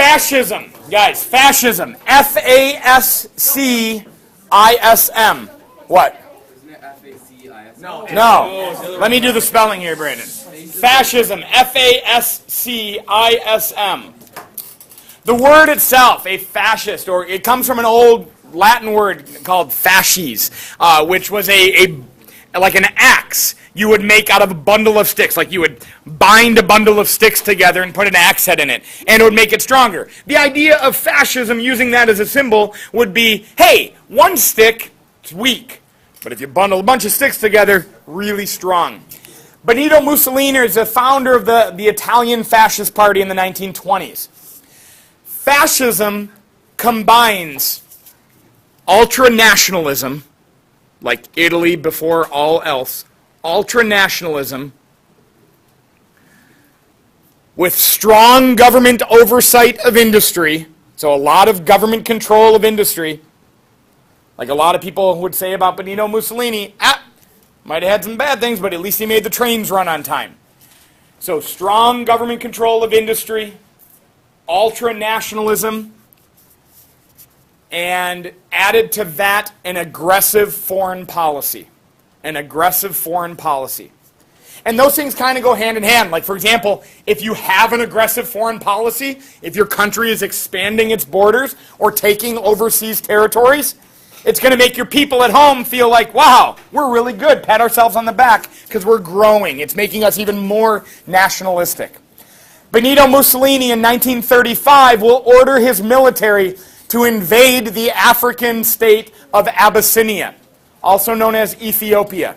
Fascism, guys, fascism. F-A-S-C-I-S-M. What? Isn't it F-A-C-I-S? No. Let me do the spelling here, Brandon. Fascism, F-A-S-C-I-S-M. The word itself, a fascist, or it comes from an old Latin word called fasces, which was like an axe you would make out of a bundle of sticks. Like you would bind a bundle of sticks together and put an axe head in it, and it would make it stronger. The idea of fascism, using that as a symbol, would be, hey, one stick, it's weak. But if you bundle a bunch of sticks together, really strong. Benito Mussolini is the founder of the Italian Fascist Party in the 1920s. Fascism combines ultranationalism, like Italy before all else, ultranationalism with strong government oversight of industry, so a lot of government control of industry, like a lot of people would say about Benito Mussolini, might have had some bad things, but at least he made the trains run on time. So strong government control of industry, ultranationalism, and added to that an aggressive foreign policy. An aggressive foreign policy. And those things kind of go hand in hand. Like, for example, if you have an aggressive foreign policy, if your country is expanding its borders or taking overseas territories, it's going to make your people at home feel like, wow, we're really good, pat ourselves on the back, because we're growing. It's making us even more nationalistic. Benito Mussolini in 1935 will order his military to invade the African state of Abyssinia, also known as Ethiopia.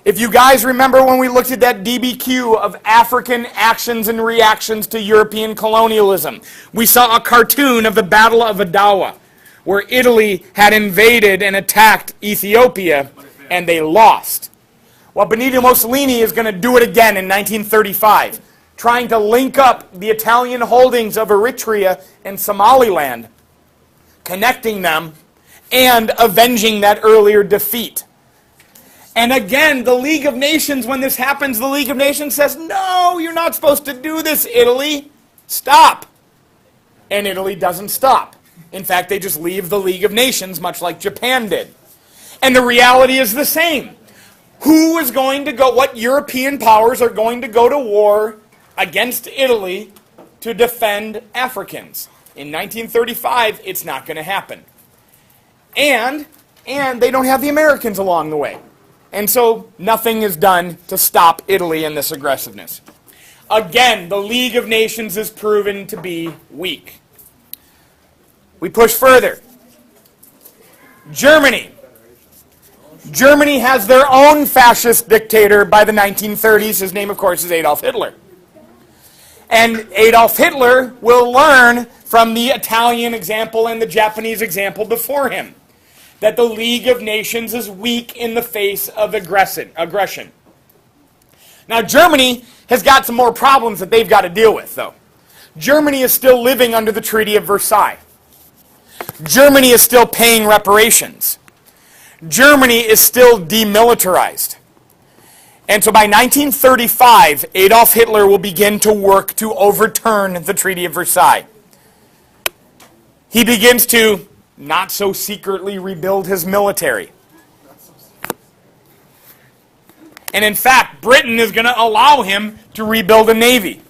If you guys remember when we looked at that DBQ of African actions and reactions to European colonialism, we saw a cartoon of the Battle of Adawa, where Italy had invaded and attacked Ethiopia, and they lost. Well, Benito Mussolini is going to do it again in 1935, trying to link up the Italian holdings of Eritrea and Somaliland, connecting them, and avenging that earlier defeat. And again, the League of Nations, when this happens, the League of Nations says, no, you're not supposed to do this, Italy. Stop. And Italy doesn't stop. In fact, they just leave the League of Nations, much like Japan did. And the reality is the same. Who is going to go, what European powers are going to go to war against Italy to defend Africans? In 1935, it's not going to happen. And they don't have the Americans along the way. And so nothing is done to stop Italy in this aggressiveness. Again, the League of Nations is proven to be weak. We push further. Germany. Germany has their own fascist dictator by the 1930s. His name, of course, is Adolf Hitler. And Adolf Hitler will learn from the Italian example and the Japanese example before him that the League of Nations is weak in the face of aggression. Now, Germany has got some more problems that they've got to deal with, though. Germany is still living under the Treaty of Versailles. Germany is still paying reparations. Germany is still demilitarized. And so by 1935, Adolf Hitler will begin to work to overturn the Treaty of Versailles. He begins to not so secretly rebuild his military. And in fact, Britain is going to allow him to rebuild a navy.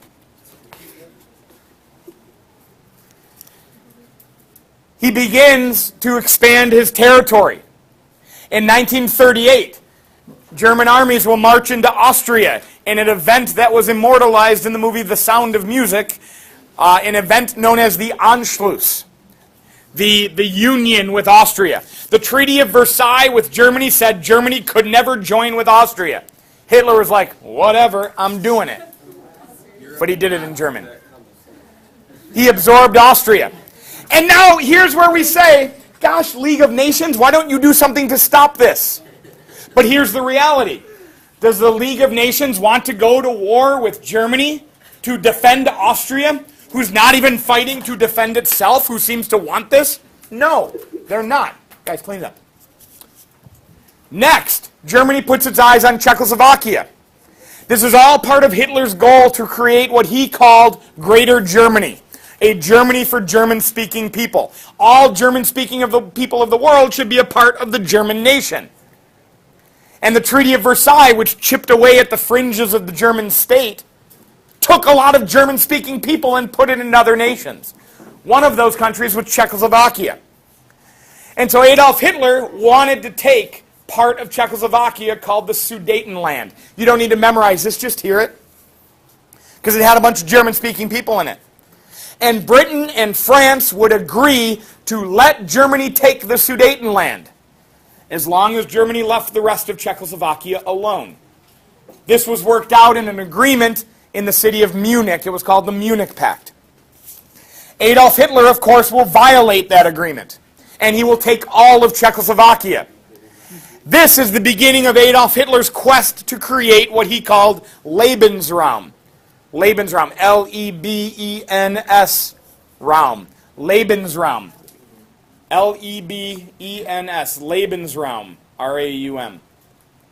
He begins to expand his territory. In 1938, German armies will march into Austria in an event that was immortalized in the movie The Sound of Music, an event known as the Anschluss, the union with Austria. The Treaty of Versailles with Germany said Germany could never join with Austria. Hitler was like, whatever, I'm doing it. But he did it in German. He absorbed Austria. And now here's where we say, gosh, League of Nations, why don't you do something to stop this? But here's the reality. Does the League of Nations want to go to war with Germany to defend Austria, who's not even fighting to defend itself, who seems to want this? No, they're not. Guys, clean it up. Next, Germany puts its eyes on Czechoslovakia. This is all part of Hitler's goal to create what he called Greater Germany, a Germany for German-speaking people. All German-speaking of the people of the world should be a part of the German nation. And the Treaty of Versailles, which chipped away at the fringes of the German state, took a lot of German-speaking people and put it in other nations. One of those countries was Czechoslovakia. And so Adolf Hitler wanted to take part of Czechoslovakia called the Sudetenland. You don't need to memorize this, just hear it. Because it had a bunch of German-speaking people in it. And Britain and France would agree to let Germany take the Sudetenland, as long as Germany left the rest of Czechoslovakia alone. This was worked out in an agreement in the city of Munich. It was called the Munich Pact. Adolf Hitler, of course, will violate that agreement, and he will take all of Czechoslovakia. This is the beginning of Adolf Hitler's quest to create what he called Lebensraum. Lebensraum, L-E-B-E-N-S, Raum. Lebensraum. L-E-B-E-N-S, Lebensraum, R-A-U-M.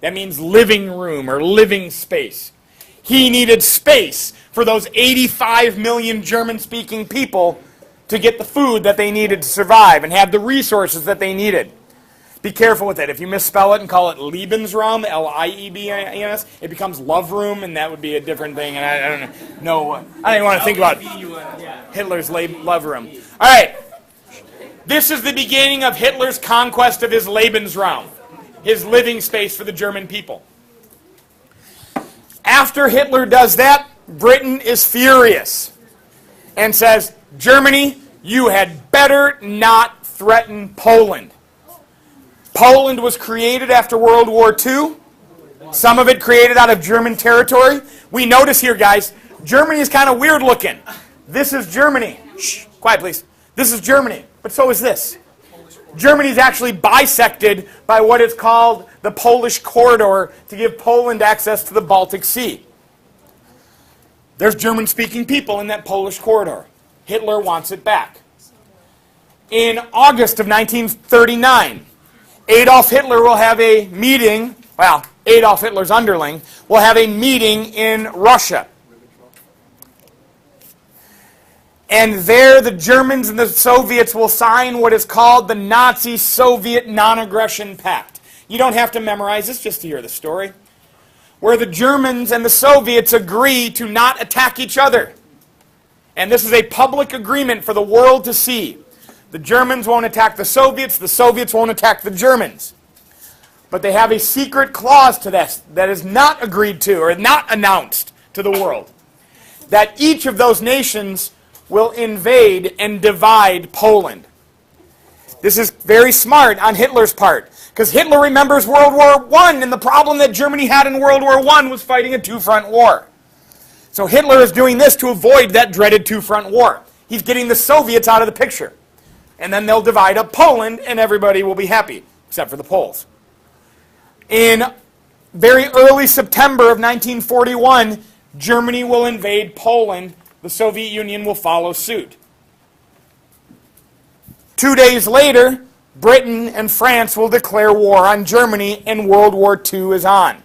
That means living room or living space. He needed space for those 85 million German-speaking people to get the food that they needed to survive and have the resources that they needed. Be careful with it. If you misspell it and call it Lebensraum, L-I-E-B-E-N-S, it becomes love room, and that would be a different thing. And I don't know. I don't even want to think about Hitler's love room. All right. This is the beginning of Hitler's conquest of his Lebensraum, his living space for the German people. After Hitler does that, Britain is furious and says, Germany, you had better not threaten Poland. Poland was created after World War II. Some of it created out of German territory. We notice here, guys, Germany is kind of weird looking. This is Germany. Shh, quiet please. This is Germany, but so is this. Germany is actually bisected by what is called the Polish corridor to give Poland access to the Baltic Sea. There's German-speaking people in that Polish corridor. Hitler wants it back. In August of 1939, Adolf Hitler will have a meeting, well, Adolf Hitler's underling, will have a meeting in Russia. And there the Germans and the Soviets will sign what is called the Nazi-Soviet Non-Aggression Pact. You don't have to memorize this just to hear the story. Where the Germans and the Soviets agree to not attack each other. And this is a public agreement for the world to see. The Germans won't attack the Soviets won't attack the Germans. But they have a secret clause to this that is not agreed to or not announced to the world. That each of those nations will invade and divide Poland. This is very smart on Hitler's part, because Hitler remembers World War I, and the problem that Germany had in World War I was fighting a two-front war. So Hitler is doing this to avoid that dreaded two-front war. He's getting the Soviets out of the picture. And then they'll divide up Poland, and everybody will be happy, except for the Poles. In very early September of 1941, Germany will invade Poland. The Soviet Union will follow suit. 2 days later, Britain and France will declare war on Germany, and World War II is on.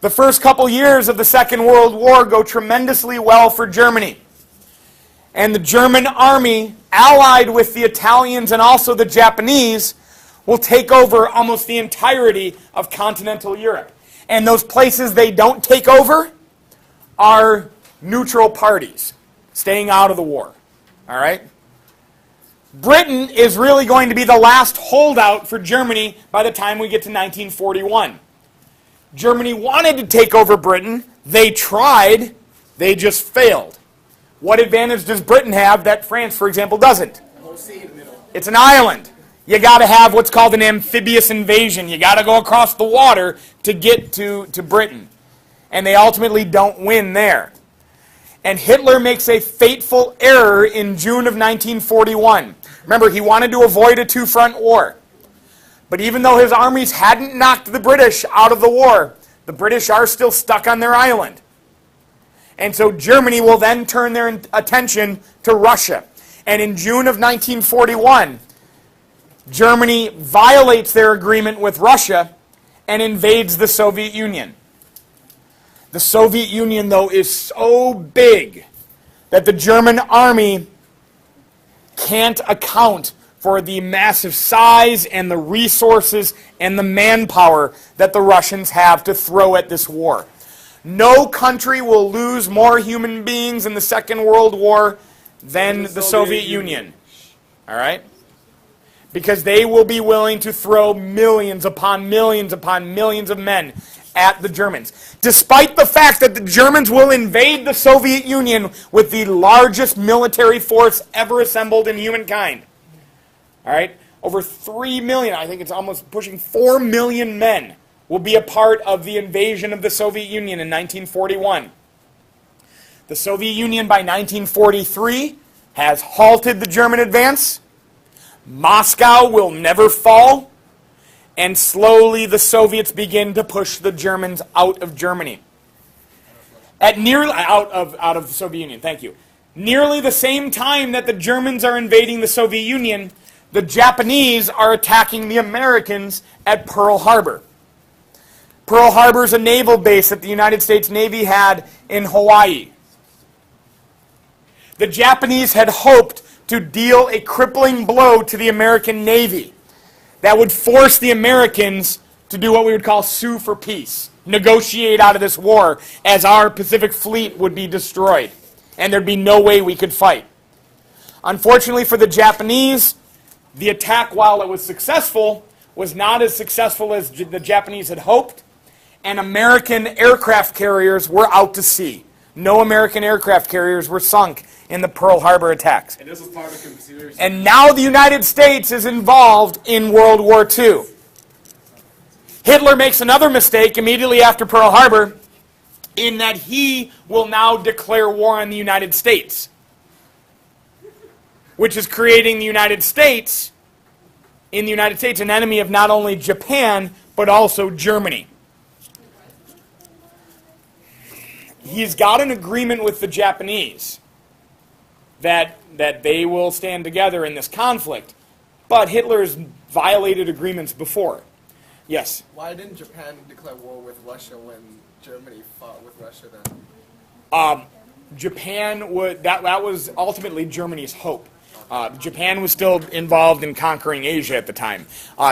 The first couple years of the Second World War go tremendously well for Germany. And the German army, allied with the Italians and also the Japanese, will take over almost the entirety of continental Europe. And those places they don't take over are neutral parties, staying out of the war. All right? Britain is really going to be the last holdout for Germany by the time we get to 1941. Germany wanted to take over Britain. They tried. They just failed. What advantage does Britain have that France, for example, doesn't? It's an island. You got to have what's called an amphibious invasion. You got to go across the water to get to Britain. And they ultimately don't win there. And Hitler makes a fateful error in June of 1941. Remember, he wanted to avoid a two-front war. But even though his armies hadn't knocked the British out of the war, the British are still stuck on their island. And so Germany will then turn their attention to Russia. And in June of 1941, Germany violates their agreement with Russia and invades the Soviet Union. The Soviet Union, though, is so big that the German army can't account for the massive size and the resources and the manpower that the Russians have to throw at this war. No country will lose more human beings in the Second World War than the Soviet Union. All right? Because they will be willing to throw millions upon millions upon millions of men at the Germans. Despite the fact that the Germans will invade the Soviet Union with the largest military force ever assembled in humankind. All right? Over 3 million, I think it's almost pushing 4 million men will be a part of the invasion of the Soviet Union in 1941. The Soviet Union by 1943 has halted the German advance. Moscow will never fall. And slowly the Soviets begin to push the Germans out of Germany. Out of the Soviet Union, thank you. Nearly the same time that the Germans are invading the Soviet Union, the Japanese are attacking the Americans at Pearl Harbor. Pearl Harbor is a naval base that the United States Navy had in Hawaii. The Japanese had hoped to deal a crippling blow to the American Navy that would force the Americans to do what we would call sue for peace, negotiate out of this war, as our Pacific Fleet would be destroyed, and there'd be no way we could fight. Unfortunately for the Japanese, the attack, while it was successful, was not as successful as the Japanese had hoped, and American aircraft carriers were out to sea. No American aircraft carriers were sunk in the Pearl Harbor attacks. And this was part of a conspiracy. And now the United States is involved in World War II. Hitler makes another mistake immediately after Pearl Harbor in that he will now declare war on the United States, which is creating the United States, in the United States, an enemy of not only Japan, but also Germany. He's got an agreement with the Japanese that they will stand together in this conflict, but Hitler's violated agreements before. Yes? Why didn't Japan declare war with Russia when Germany fought with Russia then? Japan would, that was ultimately Germany's hope. Japan was still involved in conquering Asia at the time.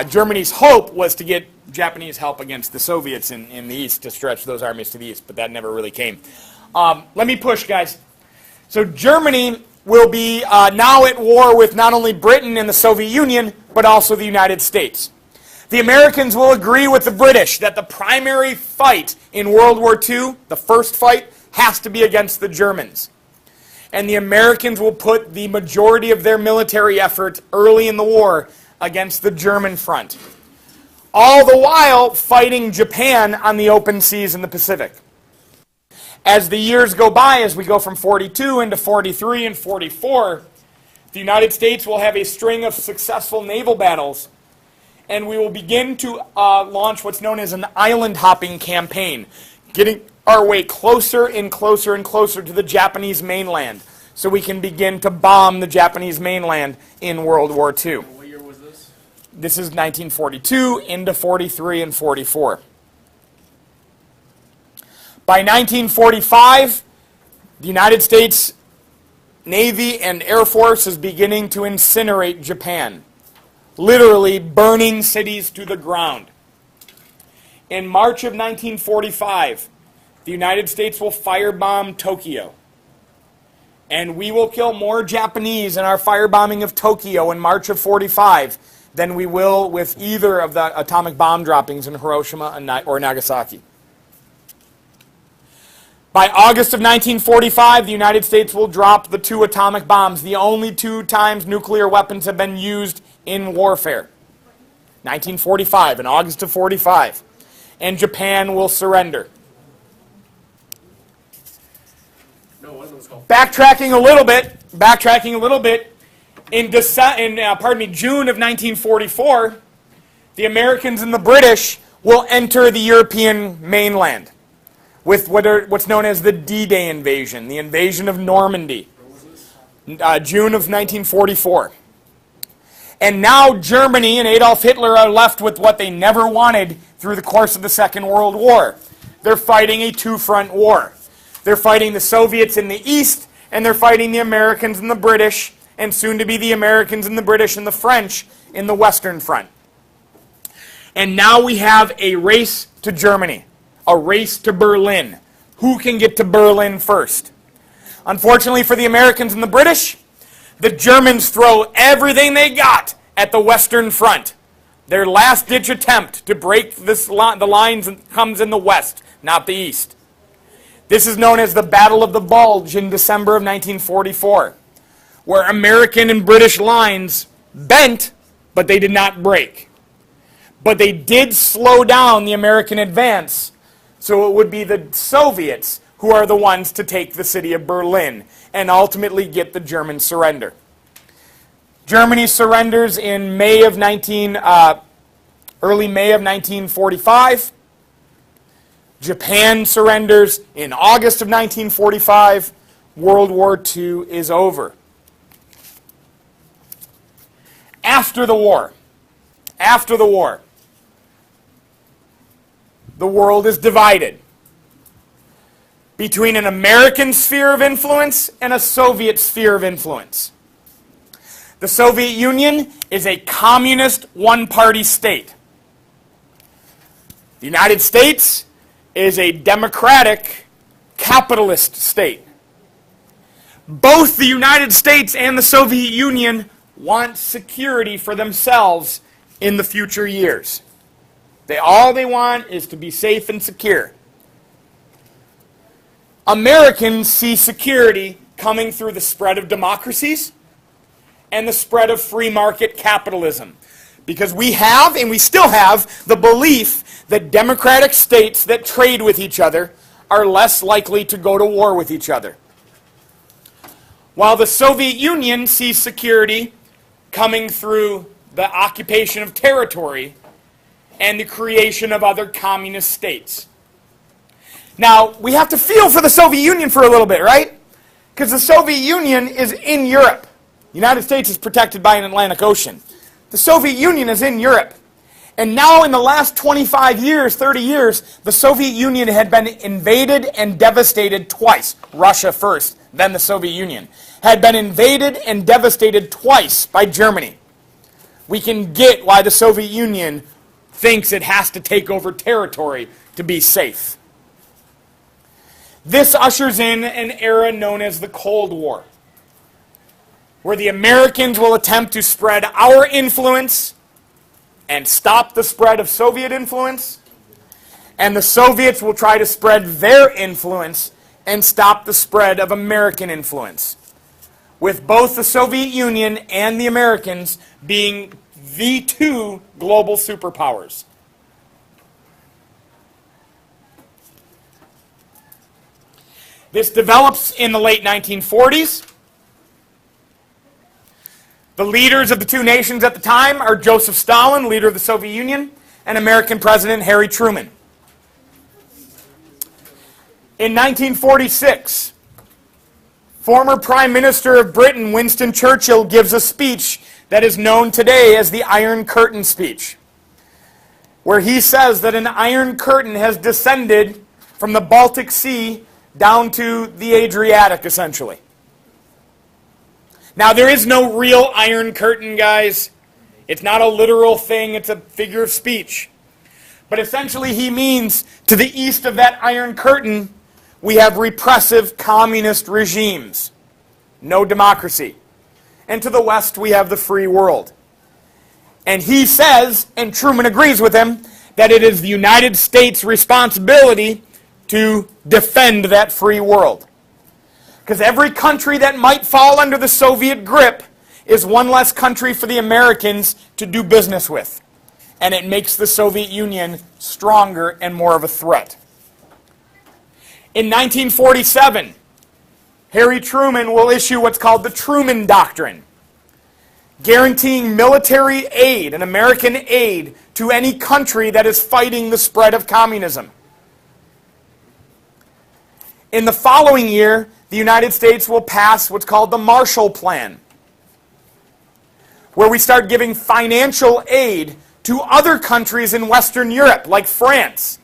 Germany's hope was to get Japanese help against the Soviets in the East to stretch those armies to the East, but that never really came. Let me push, guys. So Germany will be now at war with not only Britain and the Soviet Union, but also the United States. The Americans will agree with the British that the primary fight in World War II, the first fight, has to be against the Germans. And the Americans will put the majority of their military effort early in the war against the German front, all the while fighting Japan on the open seas in the Pacific. As the years go by, as we go from 42 into 43 and 44, the United States will have a string of successful naval battles, and we will begin to launch what's known as an island hopping campaign, getting our way closer and closer and closer to the Japanese mainland, so we can begin to bomb the Japanese mainland in World War II. What year was this? This is 1942 into 43 and 44. By 1945, the United States Navy and Air Force is beginning to incinerate Japan, literally burning cities to the ground. In March of 1945, the United States will firebomb Tokyo. And we will kill more Japanese in our firebombing of Tokyo in March of 45 than we will with either of the atomic bomb droppings in Hiroshima or Nagasaki. By August of 1945, the United States will drop the 2 atomic bombs, the only 2 times nuclear weapons have been used in warfare. 1945, in August of 45. And Japan will surrender. Backtracking a little bit, in June of 1944, the Americans and the British will enter the European mainland with what's known as the DDay Invasion, the invasion of Normandy, June of 1944. And now Germany and Adolf Hitler are left with what they never wanted through the course of the Second World War. They're fighting a 2-front war. They're fighting the Soviets in the east, and they're fighting the Americans and the British, and soon to be the Americans and the British and the French in the Western Front. And now we have a race to Germany, a race to Berlin. Who can get to Berlin first? Unfortunately for the Americans and the British, the Germans throw everything they got at the Western Front. Their last-ditch attempt to break the lines comes in the west, not the east. This is known as the Battle of the Bulge in December of 1944, where American and British lines bent, but they did not break. But they did slow down the American advance, so it would be the Soviets who are the ones to take the city of Berlin and ultimately get the German surrender. Germany surrenders in early May of 1945. Japan surrenders in August of 1945. World War II is over. After the war, the world is divided between an American sphere of influence and a Soviet sphere of influence. The Soviet Union is a communist one-party state. The United States is a democratic capitalist state. Both the United States and the Soviet Union want security for themselves in the future years. All they want is to be safe and secure. Americans see security coming through the spread of democracies and the spread of free market capitalism. Because we have, and we still have, the belief that democratic states that trade with each other are less likely to go to war with each other. While the Soviet Union sees security coming through the occupation of territory and the creation of other communist states. Now, we have to feel for the Soviet Union for a little bit, right? Because the Soviet Union is in Europe. The United States is protected by an Atlantic Ocean. The Soviet Union is in Europe. And now in the last 25 years, 30 years, the Soviet Union had been invaded and devastated twice. Russia first, then the Soviet Union. Had been invaded and devastated twice by Germany. We can get why the Soviet Union thinks it has to take over territory to be safe. This ushers in an era known as the Cold War, where the Americans will attempt to spread our influence and stop the spread of Soviet influence, and the Soviets will try to spread their influence and stop the spread of American influence, with both the Soviet Union and the Americans being the two global superpowers. This develops in the late 1940s. The leaders of the two nations at the time are Joseph Stalin, leader of the Soviet Union, and American President Harry Truman. In 1946, former Prime Minister of Britain, Winston Churchill, gives a speech that is known today as the Iron Curtain speech, where he says that an Iron Curtain has descended from the Baltic Sea down to the Adriatic, essentially. Now, there is no real Iron Curtain, guys. It's not a literal thing. It's a figure of speech. But essentially, he means to the east of that Iron Curtain, we have repressive communist regimes. No democracy. And to the west, we have the free world. And he says, and Truman agrees with him, that it is the United States' responsibility to defend that free world. Because every country that might fall under the Soviet grip is one less country for the Americans to do business with. And it makes the Soviet Union stronger and more of a threat. In 1947, Harry Truman will issue what's called the Truman Doctrine, guaranteeing military aid and American aid to any country that is fighting the spread of communism. In the following year, the United States will pass what's called the Marshall Plan, where we start giving financial aid to other countries in Western Europe, like France,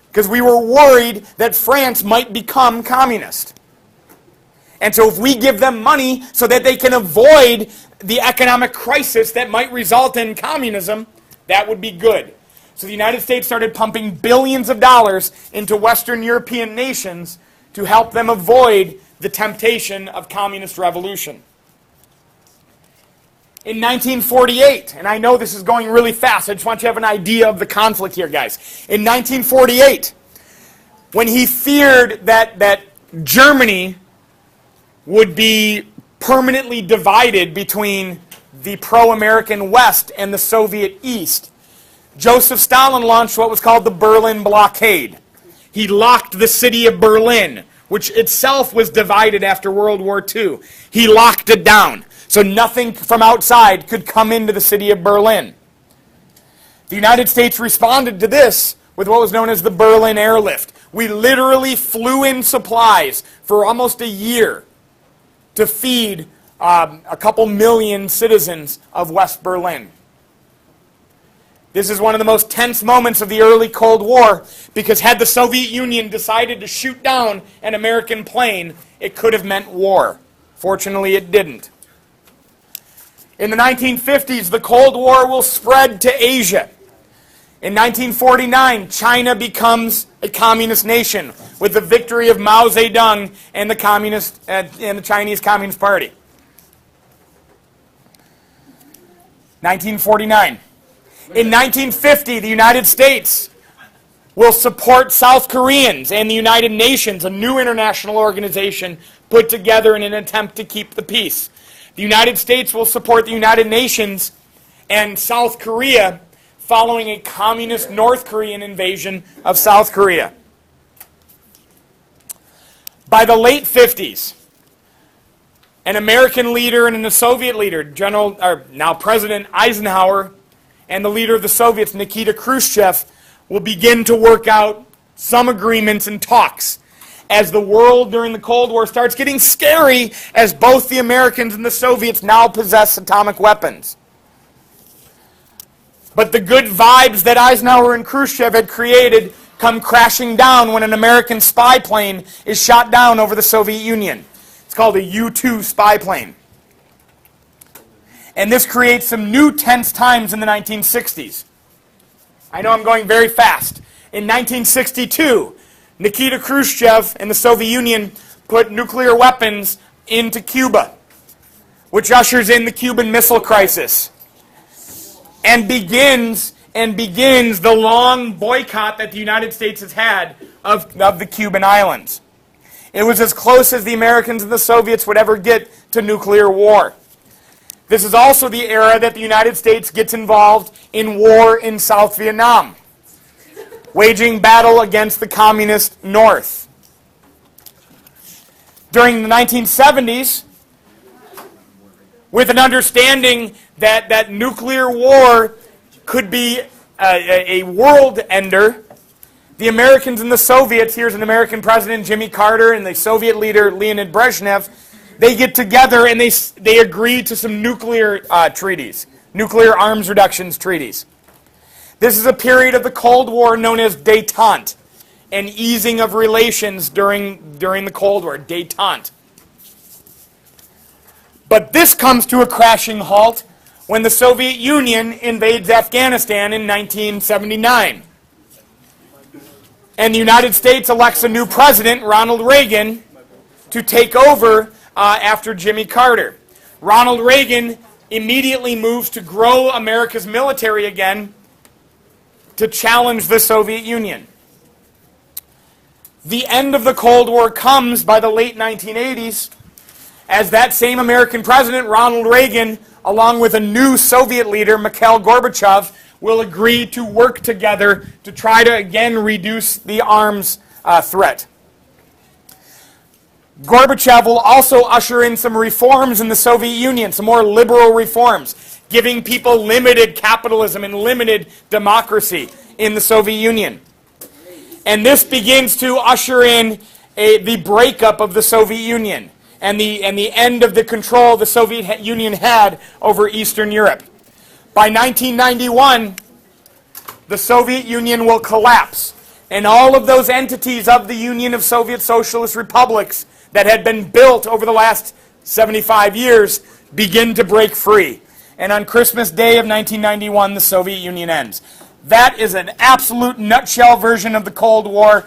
because we were worried that France might become communist. And so if we give them money so that they can avoid the economic crisis that might result in communism, that would be good. So the United States started pumping billions of dollars into Western European nations to help them avoid the temptation of communist revolution. In 1948, and I know this is going really fast, I just want you to have an idea of the conflict here, guys. In 1948, when he feared that Germany would be permanently divided between the pro-American West and the Soviet East, Joseph Stalin launched what was called the Berlin Blockade. He locked the city of Berlin, which itself was divided after World War II. He locked it down, so nothing from outside could come into the city of Berlin. The United States responded to this with what was known as the Berlin Airlift. We literally flew in supplies for almost a year to feed a couple million citizens of West Berlin. This is one of the most tense moments of the early Cold War, because had the Soviet Union decided to shoot down an American plane, it could have meant war. Fortunately, it didn't. In the 1950s, the Cold War will spread to Asia. In 1949, China becomes a communist nation with the victory of Mao Zedong and the Chinese Communist Party. 1949. In 1950, the United States will support South Koreans and the United Nations, a new international organization put together in an attempt to keep the peace. The United States will support the United Nations and South Korea following a communist North Korean invasion of South Korea. By the late 50s, an American leader and a Soviet leader, now President Eisenhower, and the leader of the Soviets, Nikita Khrushchev, will begin to work out some agreements and talks as the world during the Cold War starts getting scary, as both the Americans and the Soviets now possess atomic weapons. But the good vibes that Eisenhower and Khrushchev had created come crashing down when an American spy plane is shot down over the Soviet Union. It's called a U-2 spy plane. And this creates some new tense times in the 1960s. I know I'm going very fast. In 1962, Nikita Khrushchev and the Soviet Union put nuclear weapons into Cuba, which ushers in the Cuban Missile Crisis and begins the long boycott that the United States has had of the Cuban islands. It was as close as the Americans and the Soviets would ever get to nuclear war. This is also the era that the United States gets involved in war in South Vietnam, waging battle against the communist North. During the 1970s, with an understanding that nuclear war could be a world ender, the Americans and the Soviets, here's an American president, Jimmy Carter, and the Soviet leader, Leonid Brezhnev, they get together and they agree to some nuclear treaties, nuclear arms reductions treaties. This is a period of the Cold War known as détente, an easing of relations during the Cold War, détente. But this comes to a crashing halt when the Soviet Union invades Afghanistan in 1979. And the United States elects a new president, Ronald Reagan, to take over after Jimmy Carter. Ronald Reagan immediately moves to grow America's military again to challenge the Soviet Union. The end of the Cold War comes by the late 1980s as that same American president, Ronald Reagan, along with a new Soviet leader, Mikhail Gorbachev, will agree to work together to try to again reduce the arms threat. Gorbachev will also usher in some reforms in the Soviet Union, some more liberal reforms, giving people limited capitalism and limited democracy in the Soviet Union. And this begins to usher in the breakup of the Soviet Union and the end of the control the Soviet Union had over Eastern Europe. By 1991, the Soviet Union will collapse, and all of those entities of the Union of Soviet Socialist Republics that had been built over the last 75 years begin to break free. And on Christmas Day of 1991, the Soviet Union ends. That is an absolute nutshell version of the Cold War.